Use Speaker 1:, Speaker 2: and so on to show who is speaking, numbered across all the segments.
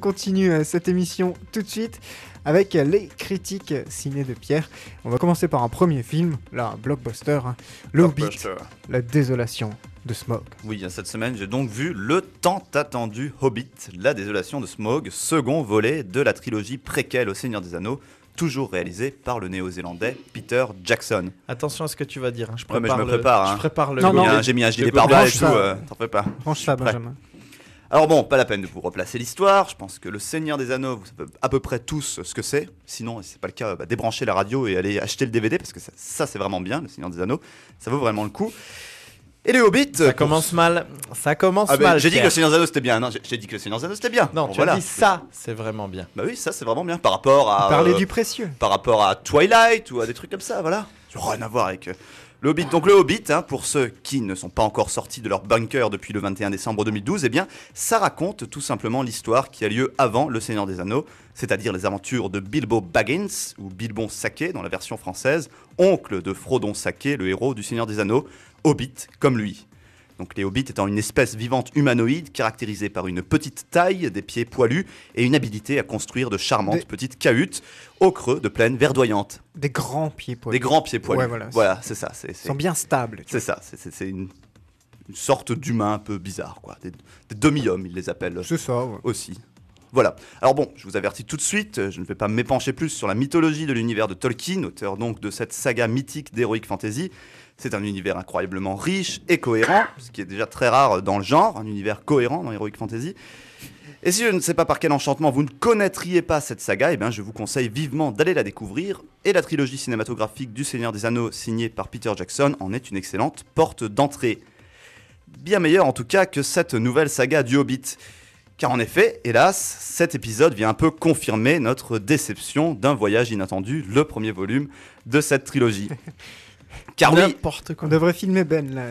Speaker 1: continue cette émission tout de suite avec les critiques ciné de Pierre. On va commencer par un premier film, là, un blockbuster, hein, Le Hobbit, la désolation de Smaug.
Speaker 2: Oui, cette semaine, j'ai donc vu le tant attendu Hobbit, la désolation de Smaug, second volet de la trilogie préquelle au Seigneur des Anneaux, toujours réalisé par le néo-zélandais Peter Jackson.
Speaker 3: Attention à ce que tu vas dire. Hein.
Speaker 2: Je me prépare.
Speaker 3: Je prépare le.
Speaker 2: J'ai mis un gilet pare-balles et tout. T'en fais pas.
Speaker 1: Range ça, Benjamin.
Speaker 2: Alors bon, pas la peine de vous replacer l'histoire. Je pense que le Seigneur des Anneaux, vous savez à peu près tous ce que c'est. Sinon, si c'est pas le cas, débranchez la radio et allez acheter le DVD parce que ça c'est vraiment bien, le Seigneur des Anneaux. Ça vaut vraiment le coup. Et les Hobbits.
Speaker 3: Ça commence mal.
Speaker 2: J'ai dit que le Seigneur des Anneaux c'était bien. Non, j'ai dit que le Seigneur des Anneaux c'était bien.
Speaker 3: Non, tu as dit ça, c'est vraiment bien.
Speaker 2: Bah oui, ça c'est vraiment bien par rapport à.
Speaker 1: Parler du précieux.
Speaker 2: Par rapport à Twilight ou à des trucs comme ça, voilà. Rien à voir avec. Le Hobbit. Donc le Hobbit, pour ceux qui ne sont pas encore sortis de leur bunker depuis le 21 décembre 2012, eh bien, ça raconte tout simplement l'histoire qui a lieu avant Le Seigneur des Anneaux, c'est-à-dire les aventures de Bilbo Baggins, ou Bilbon Saquet dans la version française, oncle de Frodon Saquet, le héros du Seigneur des Anneaux, Hobbit comme lui. Donc les hobbits étant une espèce vivante humanoïde caractérisée par une petite taille, des pieds poilus et une habilité à construire de charmantes petites cahutes au creux de plaines verdoyantes.
Speaker 1: Des grands pieds poilus.
Speaker 2: Des grands pieds poilus.
Speaker 1: Ouais,
Speaker 2: voilà, c'est ça.
Speaker 1: Ils sont bien stables.
Speaker 2: C'est ça, c'est une sorte d'humain un peu bizarre, quoi. Des demi-hommes, ils les appellent.
Speaker 1: C'est ça, ouais.
Speaker 2: Aussi. Voilà. Alors bon, je vous avertis tout de suite, je ne vais pas m'épancher plus sur la mythologie de l'univers de Tolkien, auteur donc de cette saga mythique d'Heroic Fantasy. C'est un univers incroyablement riche et cohérent, ce qui est déjà très rare dans le genre, un univers cohérent dans Heroic Fantasy. Et si je ne sais pas par quel enchantement vous ne connaîtriez pas cette saga, eh bien je vous conseille vivement d'aller la découvrir. Et la trilogie cinématographique du Seigneur des Anneaux signée par Peter Jackson en est une excellente porte d'entrée. Bien meilleure en tout cas que cette nouvelle saga du Hobbit. Car en effet, hélas, cet épisode vient un peu confirmer notre déception d'un voyage inattendu, le premier volume de cette trilogie. Car
Speaker 3: n'importe quoi.
Speaker 1: On devrait filmer Ben là.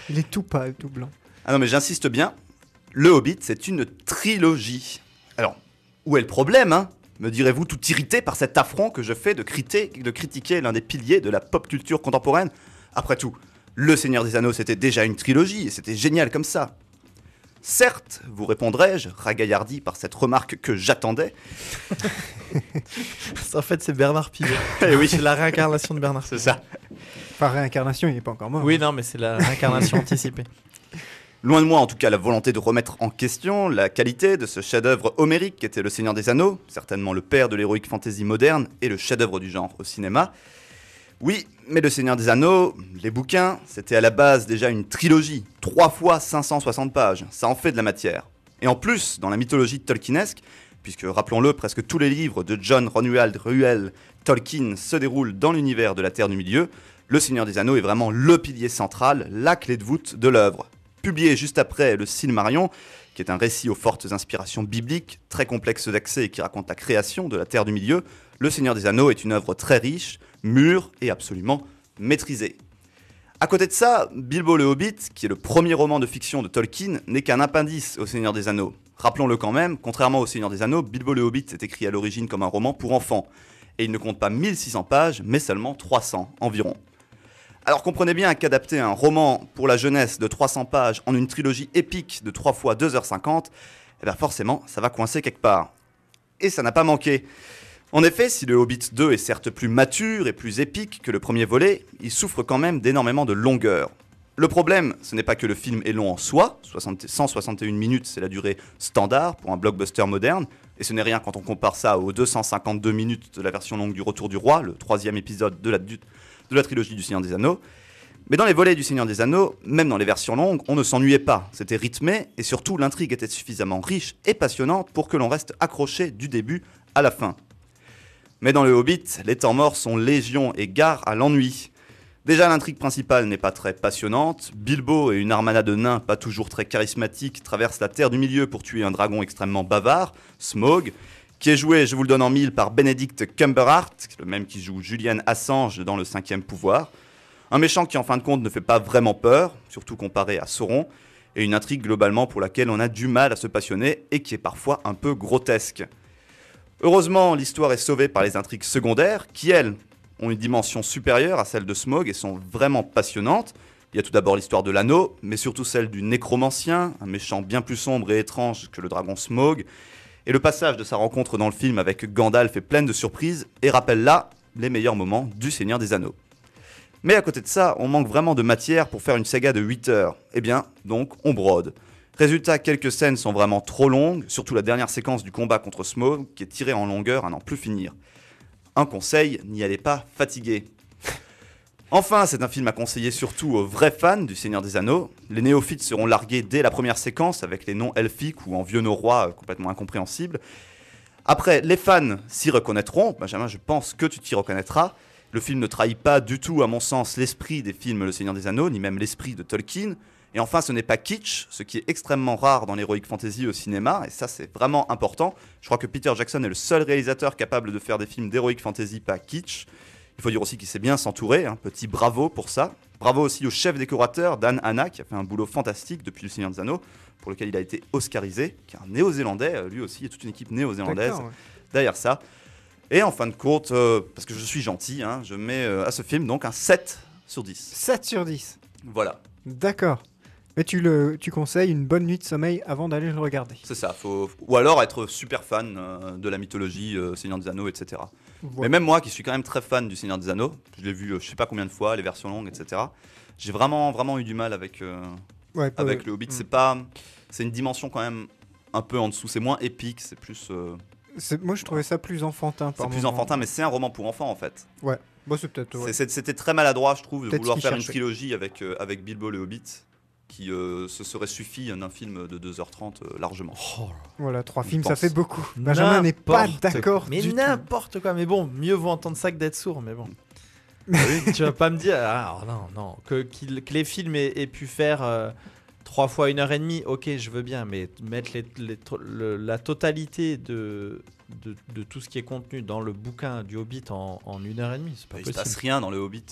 Speaker 1: Il est tout pâle, tout blanc.
Speaker 2: Ah non mais j'insiste bien, le Hobbit c'est une trilogie. Alors, où est le problème, me direz-vous tout irrité par cet affront que je fais de critiquer l'un des piliers de la pop culture contemporaine. Après tout, Le Seigneur des Anneaux c'était déjà une trilogie et c'était génial comme ça. Certes, vous répondrai-je, ragaillardi par cette remarque que j'attendais.
Speaker 3: En fait, c'est Bernard Pivot.
Speaker 2: Eh oui,
Speaker 3: c'est la réincarnation de Bernard Pivot.
Speaker 2: C'est ça.
Speaker 1: Par réincarnation, il n'est pas encore mort.
Speaker 3: Oui, non, mais c'est la réincarnation anticipée.
Speaker 2: Loin de moi, en tout cas, la volonté de remettre en question la qualité de ce chef-d'œuvre homérique qu'était Le Seigneur des Anneaux, certainement le père de l'heroic fantasy moderne et le chef-d'œuvre du genre au cinéma. Oui, mais Le Seigneur des Anneaux, les bouquins, c'était à la base déjà une trilogie, 3 fois 560 pages, ça en fait de la matière. Et en plus, dans la mythologie tolkienesque, puisque rappelons-le, presque tous les livres de John Ronald Reuel Tolkien se déroulent dans l'univers de la Terre du Milieu, Le Seigneur des Anneaux est vraiment le pilier central, la clé de voûte de l'œuvre. Publié juste après le Silmarillion, qui est un récit aux fortes inspirations bibliques, très complexe d'accès et qui raconte la création de la Terre du Milieu, Le Seigneur des Anneaux est une œuvre très riche, mûre et absolument maîtrisée. À côté de ça, Bilbo le Hobbit, qui est le premier roman de fiction de Tolkien, n'est qu'un appendice au Seigneur des Anneaux. Rappelons-le quand même, contrairement au Seigneur des Anneaux, Bilbo le Hobbit est écrit à l'origine comme un roman pour enfants. Et il ne compte pas 1600 pages, mais seulement 300 environ. Alors comprenez bien qu'adapter un roman pour la jeunesse de 300 pages en une trilogie épique de 3 fois 2h50, eh bien forcément, ça va coincer quelque part. Et ça n'a pas manqué. En effet, si le Hobbit 2 est certes plus mature et plus épique que le premier volet, il souffre quand même d'énormément de longueur. Le problème, ce n'est pas que le film est long en soi, 161 minutes c'est la durée standard pour un blockbuster moderne, et ce n'est rien quand on compare ça aux 252 minutes de la version longue du Retour du Roi, le 3e épisode de la trilogie du Seigneur des Anneaux. Mais dans les volets du Seigneur des Anneaux, même dans les versions longues, on ne s'ennuyait pas, c'était rythmé, et surtout l'intrigue était suffisamment riche et passionnante pour que l'on reste accroché du début à la fin. Mais dans le Hobbit, les temps morts sont légion et gare à l'ennui. Déjà, l'intrigue principale n'est pas très passionnante. Bilbo et une armada de nains pas toujours très charismatiques traversent la Terre du Milieu pour tuer un dragon extrêmement bavard, Smaug, qui est joué, je vous le donne en mille, par Benedict Cumberbatch, le même qui joue Julian Assange dans Le Cinquième Pouvoir. Un méchant qui, en fin de compte, ne fait pas vraiment peur, surtout comparé à Sauron, et une intrigue globalement pour laquelle on a du mal à se passionner et qui est parfois un peu grotesque. Heureusement, l'histoire est sauvée par les intrigues secondaires, qui, elles, ont une dimension supérieure à celle de Smaug et sont vraiment passionnantes, Il y a tout d'abord l'histoire de l'anneau, mais surtout celle du nécromancien, un méchant bien plus sombre et étrange que le dragon Smaug. Et le passage de sa rencontre dans le film avec Gandalf est plein de surprises et rappelle là les meilleurs moments du Seigneur des Anneaux. Mais à côté de ça, on manque vraiment de matière pour faire une saga de 8 heures. Eh bien, donc, on brode. Résultat, quelques scènes sont vraiment trop longues, surtout la dernière séquence du combat contre Smaug, qui est tirée en longueur à n'en plus finir. Un conseil, n'y allez pas fatigué. Enfin, c'est un film à conseiller surtout aux vrais fans du Seigneur des Anneaux. Les néophytes seront largués dès la première séquence avec les noms elfiques ou en vieux norrois complètement incompréhensibles. Après, les fans s'y reconnaîtront. Benjamin, je pense que tu t'y reconnaîtras. Le film ne trahit pas du tout, à mon sens, l'esprit des films Le Seigneur des Anneaux, ni même l'esprit de Tolkien. Et enfin, ce n'est pas kitsch, ce qui est extrêmement rare dans l'heroic fantasy au cinéma, et ça c'est vraiment important. Je crois que Peter Jackson est le seul réalisateur capable de faire des films d'heroic fantasy pas kitsch. Il faut dire aussi qu'il sait bien s'entourer, petit bravo pour ça. Bravo aussi au chef décorateur Dan Hanna qui a fait un boulot fantastique depuis Le Seigneur des Anneaux, pour lequel il a été oscarisé, qui est un néo-zélandais, lui aussi, il y a toute une équipe néo-zélandaise derrière ça. Et en fin de compte, parce que je suis gentil, je mets à ce film donc un 7 sur 10.
Speaker 1: 7 sur 10.
Speaker 2: Voilà.
Speaker 1: D'accord. Mais tu conseilles une bonne nuit de sommeil avant d'aller le regarder.
Speaker 2: C'est ça, ou alors être super fan de la mythologie Seigneur des Anneaux, etc. Ouais. Mais même moi qui suis quand même très fan du Seigneur des Anneaux, je l'ai vu je sais pas combien de fois, les versions longues, etc. J'ai vraiment eu du mal avec le Hobbit. C'est une dimension quand même un peu en dessous, c'est moins épique, c'est plus...
Speaker 1: Moi je trouvais ça plus enfantin.
Speaker 2: C'est plus enfantin, mais c'est un roman pour enfants en fait.
Speaker 1: Ouais, bon, c'est peut-être... Ouais.
Speaker 2: C'était très maladroit je trouve de vouloir faire une trilogie avec Bilbo le Hobbit. Qui se serait suffi d'un film de 2h30 largement.
Speaker 1: Voilà, 3 films, ça fait beaucoup. Benjamin n'est pas d'accord.
Speaker 3: Mais n'importe quoi. Mais bon, mieux vaut entendre ça que d'être sourd. Mais bon. Tu vas pas me dire. Alors non. Que les films aient pu faire 3 fois 1h30, ok, je veux bien. Mais mettre la totalité de tout ce qui est contenu dans le bouquin du Hobbit en 1h30, c'est pas possible.
Speaker 2: Il se passe rien dans le Hobbit.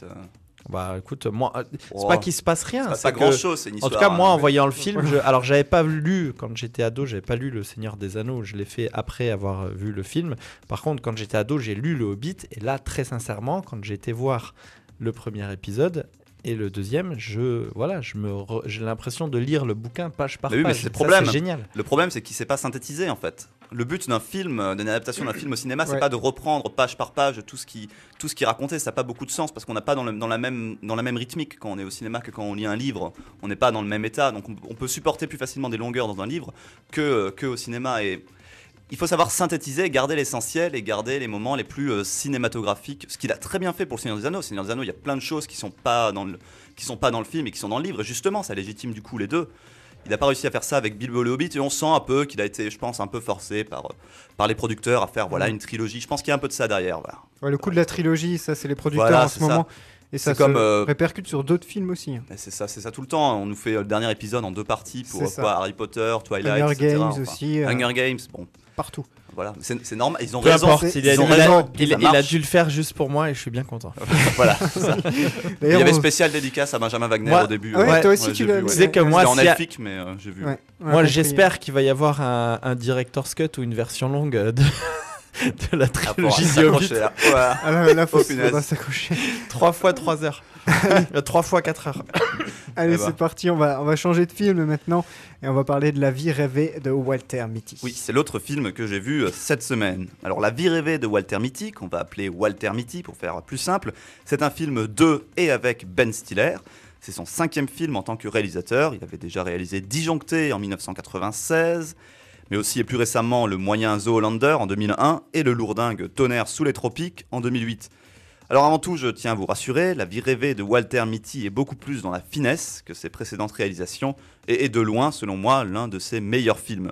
Speaker 3: Bah écoute, moi, c'est pas qu'il se passe rien.
Speaker 2: C'est pas grand chose, c'est une histoire.
Speaker 3: En tout cas, moi, en voyant le film, alors j'avais pas lu, quand j'étais ado, j'avais pas lu Le Seigneur des Anneaux, je l'ai fait après avoir vu le film. Par contre, quand j'étais ado, j'ai lu Le Hobbit, et là, très sincèrement, quand j'ai été voir le premier épisode et le deuxième, j'ai l'impression de lire le bouquin page par page.
Speaker 2: Mais c'est le problème.
Speaker 3: C'est génial.
Speaker 2: Le problème, c'est qu'il s'est pas synthétisé en fait. Le but d'un film, d'une adaptation d'un film au cinéma, c'est pas de reprendre page par page tout ce qui est raconté. Ça n'a pas beaucoup de sens parce qu'on n'a pas dans la même rythmique quand on est au cinéma que quand on lit un livre. On n'est pas dans le même état, donc on peut supporter plus facilement des longueurs dans un livre que au cinéma. Et il faut savoir synthétiser, garder l'essentiel et garder les moments les plus cinématographiques. Ce qu'il a très bien fait pour Le Seigneur des Anneaux. Le Seigneur des Anneaux, il y a plein de choses qui sont pas dans le film et qui sont dans le livre. Et justement, ça légitime du coup les deux. Il n'a pas réussi à faire ça avec Bilbo le Hobbit et on sent un peu qu'il a été, je pense, un peu forcé par les producteurs à faire une trilogie. Je pense qu'il y a un peu de ça derrière. Voilà.
Speaker 1: Ouais, le coup de la trilogie, ça c'est les producteurs en ce moment. Et ça se répercute sur d'autres films aussi.
Speaker 2: C'est ça tout le temps. On nous fait le dernier épisode en 2 parties pour Harry Potter, Twilight,
Speaker 1: Hunger
Speaker 2: etc.
Speaker 1: Games aussi.
Speaker 2: Hunger Games, bon.
Speaker 1: Partout.
Speaker 2: Voilà, c'est normal. Ils ont
Speaker 3: Peu
Speaker 2: raison.
Speaker 3: Importe, il a dû le faire juste pour moi et je suis bien content.
Speaker 2: Voilà. Il y avait spécial dédicace à Benjamin Wagner au début.
Speaker 1: Ouais, toi aussi tu l'as vu.
Speaker 3: Tu sais que moi,
Speaker 2: en elfique, mais j'ai vu.
Speaker 3: Moi, j'espère qu'il va y avoir un director's cut ou une version longue de la trilogie du Hobbit.
Speaker 1: Là, faut s'accrocher.
Speaker 3: 3 fois 3 heures. 3 fois 4 heures.
Speaker 1: Allez, c'est parti, on va changer de film maintenant et on va parler de La vie rêvée de Walter Mitty.
Speaker 2: Oui, c'est l'autre film que j'ai vu cette semaine. Alors, La vie rêvée de Walter Mitty, qu'on va appeler Walter Mitty pour faire plus simple, c'est un film de et avec Ben Stiller. C'est son 5e film en tant que réalisateur. Il avait déjà réalisé Disjoncté en 1996, mais aussi et plus récemment Le moyen Zoolander en 2001 et le lourdingue Tonnerre sous les tropiques en 2008. Alors avant tout, je tiens à vous rassurer, La vie rêvée de Walter Mitty est beaucoup plus dans la finesse que ses précédentes réalisations et est de loin, selon moi, l'un de ses meilleurs films.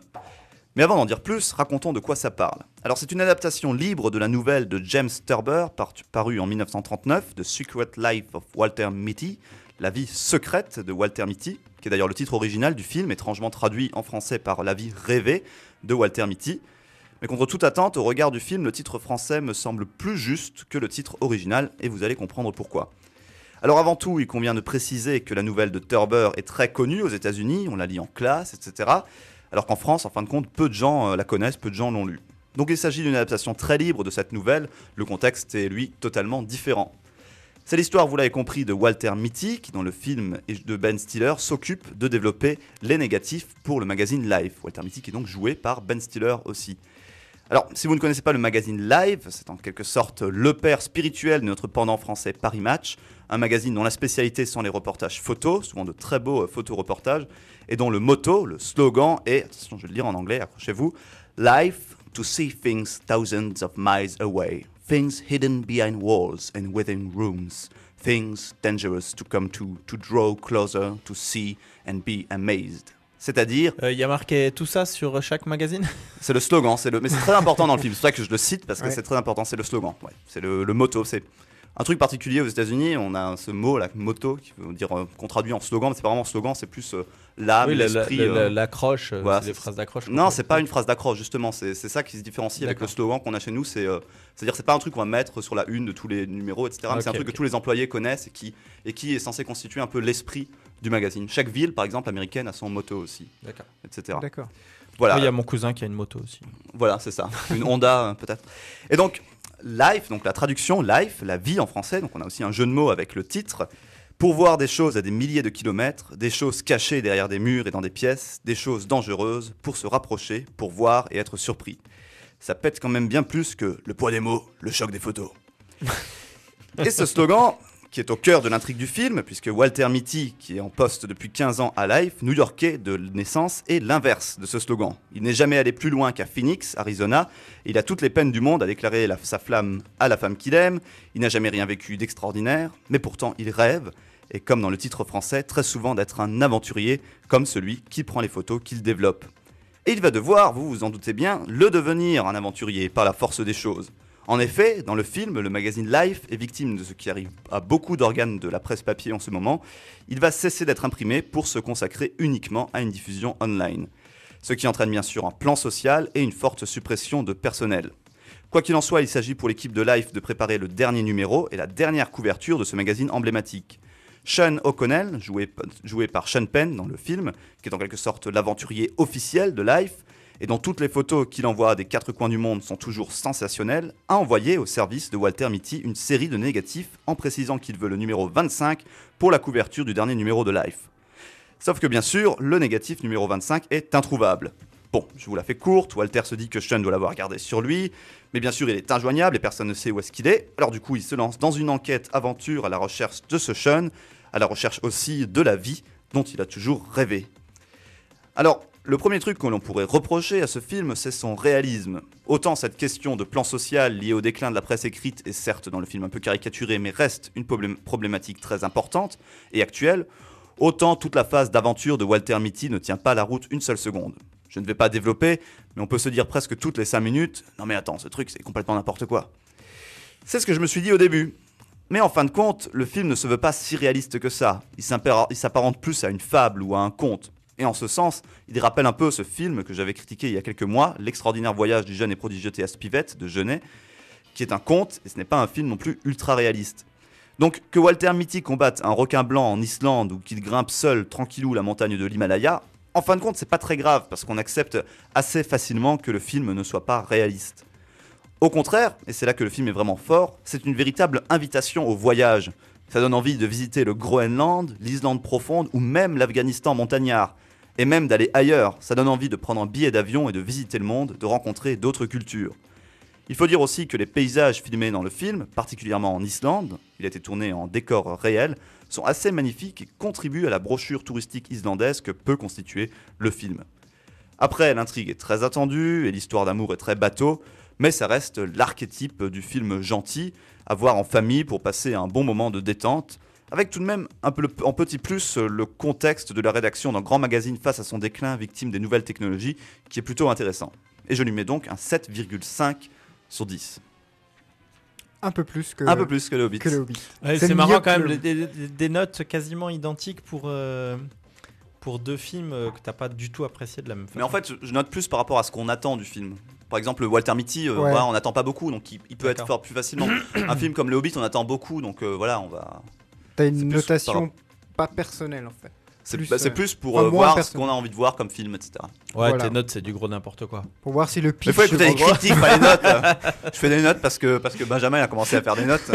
Speaker 2: Mais avant d'en dire plus, racontons de quoi ça parle. Alors c'est une adaptation libre de la nouvelle de James Thurber, parue en 1939, The Secret Life of Walter Mitty, La vie secrète de Walter Mitty, qui est d'ailleurs le titre original du film, étrangement traduit en français par La vie rêvée de Walter Mitty. Mais contre toute attente, au regard du film, le titre français me semble plus juste que le titre original, et vous allez comprendre pourquoi. Alors avant tout, il convient de préciser que la nouvelle de Thurber est très connue aux États-Unis, on la lit en classe, etc. Alors qu'en France, en fin de compte, peu de gens la connaissent, peu de gens l'ont lue. Donc il s'agit d'une adaptation très libre de cette nouvelle, le contexte est lui totalement différent. C'est l'histoire, vous l'avez compris, de Walter Mitty, qui dans le film et de Ben Stiller s'occupe de développer les négatifs pour le magazine Life. Walter Mitty qui est donc joué par Ben Stiller aussi. Alors, si vous ne connaissez pas le magazine Live, c'est en quelque sorte le père spirituel de notre pendant français Paris Match, un magazine dont la spécialité sont les reportages photos, souvent de très beaux photoreportages, et dont le motto, le slogan est, attention je vais le lire en anglais, accrochez-vous, « Life to see things thousands of miles away, things hidden behind walls and within rooms, things dangerous to come to draw closer, to see and be amazed ». C'est-à-dire...
Speaker 3: Il y a marqué tout ça sur chaque magazine.
Speaker 2: C'est le slogan, mais c'est très important dans le film. C'est pour ça que je le cite, parce que c'est très important, c'est le slogan. Ouais. C'est le motto. C'est un truc particulier aux États-Unis. On a ce mot, là, motto, qui veut dire qu'on traduit en slogan, mais c'est pas vraiment slogan, c'est plus l'âme, l'esprit.
Speaker 3: L'accroche,
Speaker 2: voilà,
Speaker 3: c'est des phrases d'accroche.
Speaker 2: Non, c'est pas une phrase d'accroche, justement. C'est ça qui se différencie avec le slogan qu'on a chez nous. C'est-à-dire, c'est pas un truc qu'on va mettre sur la une de tous les numéros, etc. Mais c'est un truc que tous les employés connaissent et qui est censé constituer un peu l'esprit du magazine. Chaque ville, par exemple, américaine, a son motto aussi, etc.
Speaker 1: D'accord.
Speaker 2: Voilà.
Speaker 3: Il y a mon cousin qui a une moto aussi.
Speaker 2: Voilà, c'est ça. Une Honda, peut-être. Et donc, Life, donc la traduction, Life, la vie en français, donc on a aussi un jeu de mots avec le titre, pour voir des choses à des milliers de kilomètres, des choses cachées derrière des murs et dans des pièces, des choses dangereuses, pour se rapprocher, pour voir et être surpris. Ça pète quand même bien plus que le poids des mots, le choc des photos. Et ce slogan, qui est au cœur de l'intrigue du film, puisque Walter Mitty, qui est en poste depuis 15 ans à Life, new-yorkais de naissance, est l'inverse de ce slogan. Il n'est jamais allé plus loin qu'à Phoenix, Arizona. Il a toutes les peines du monde à déclarer sa flamme à la femme qu'il aime. Il n'a jamais rien vécu d'extraordinaire, mais pourtant il rêve, et comme dans le titre français, très souvent d'être un aventurier, comme celui qui prend les photos qu'il développe. Et il va devoir, vous vous en doutez bien, le devenir un aventurier par la force des choses. En effet, dans le film, le magazine Life est victime de ce qui arrive à beaucoup d'organes de la presse papier en ce moment. Il va cesser d'être imprimé pour se consacrer uniquement à une diffusion online. Ce qui entraîne bien sûr un plan social et une forte suppression de personnel. Quoi qu'il en soit, il s'agit pour l'équipe de Life de préparer le dernier numéro et la dernière couverture de ce magazine emblématique. Sean O'Connell, joué par Sean Penn dans le film, qui est en quelque sorte l'aventurier officiel de Life, et dont toutes les photos qu'il envoie des quatre coins du monde sont toujours sensationnelles, a envoyé au service de Walter Mitty une série de négatifs en précisant qu'il veut le numéro 25 pour la couverture du dernier numéro de Life. Sauf que bien sûr, le négatif numéro 25 est introuvable. Bon, je vous la fais courte, Walter se dit que Sean doit l'avoir gardé sur lui, mais bien sûr il est injoignable et personne ne sait où est-ce qu'il est, alors du coup il se lance dans une enquête aventure à la recherche de ce Sean, à la recherche aussi de la vie dont il a toujours rêvé. Alors, le premier truc que l'on pourrait reprocher à ce film, c'est son réalisme. Autant cette question de plan social liée au déclin de la presse écrite est certes dans le film un peu caricaturée, mais reste une problématique très importante et actuelle, autant toute la phase d'aventure de Walter Mitty ne tient pas la route une seule seconde. Je ne vais pas développer, mais on peut se dire presque toutes les 5 minutes « Non mais attends, ce truc c'est complètement n'importe quoi ». C'est ce que je me suis dit au début. Mais en fin de compte, le film ne se veut pas si réaliste que ça. Il s'apparente plus à une fable ou à un conte. Et en ce sens, il rappelle un peu ce film que j'avais critiqué il y a quelques mois, L'extraordinaire voyage du jeune et prodigieux Théas Pivette de Genet, qui est un conte, et ce n'est pas un film non plus ultra réaliste. Donc que Walter Mitty combatte un requin blanc en Islande ou qu'il grimpe seul, tranquillou, la montagne de l'Himalaya, en fin de compte, c'est pas très grave, parce qu'on accepte assez facilement que le film ne soit pas réaliste. Au contraire, et c'est là que le film est vraiment fort, c'est une véritable invitation au voyage. Ça donne envie de visiter le Groenland, l'Islande profonde ou même l'Afghanistan montagnard. Et même d'aller ailleurs, ça donne envie de prendre un billet d'avion et de visiter le monde, de rencontrer d'autres cultures. Il faut dire aussi que les paysages filmés dans le film, particulièrement en Islande, il a été tourné en décor réel, sont assez magnifiques et contribuent à la brochure touristique islandaise que peut constituer le film. Après, l'intrigue est très attendue et l'histoire d'amour est très bateau, mais ça reste l'archétype du film gentil, à voir en famille pour passer un bon moment de détente, avec tout de même un peu en petit plus le contexte de la rédaction d'un grand magazine face à son déclin victime des nouvelles technologies, qui est plutôt intéressant. Et je lui mets donc un 7,5 sur 10.
Speaker 1: Un peu plus que
Speaker 2: le Hobbit.
Speaker 3: Ouais, c'est marrant quand même, des notes quasiment identiques pour deux films que t'as pas du tout apprécié de la même façon.
Speaker 2: Mais en fait, je note plus par rapport à ce qu'on attend du film. Par exemple, Walter Mitty, voilà, on n'attend pas beaucoup, donc il peut être fort plus facilement. Un film comme Le Hobbit, on attend beaucoup, donc voilà, on va...
Speaker 1: T'as une notation pas personnelle, en fait.
Speaker 2: C'est plus pour voir ce qu'on a envie de voir comme film, etc.
Speaker 3: Ouais, voilà. Tes notes, c'est du gros n'importe quoi.
Speaker 1: Pour voir si le pitch...
Speaker 2: Il faut écouter les critiques, pas les notes. Je fais des notes parce que Benjamin a commencé à faire des notes.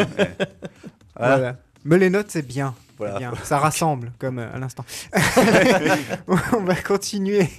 Speaker 1: Voilà. Mais les notes, c'est bien.
Speaker 2: Voilà.
Speaker 1: C'est bien. Ça rassemble, comme à l'instant. On va continuer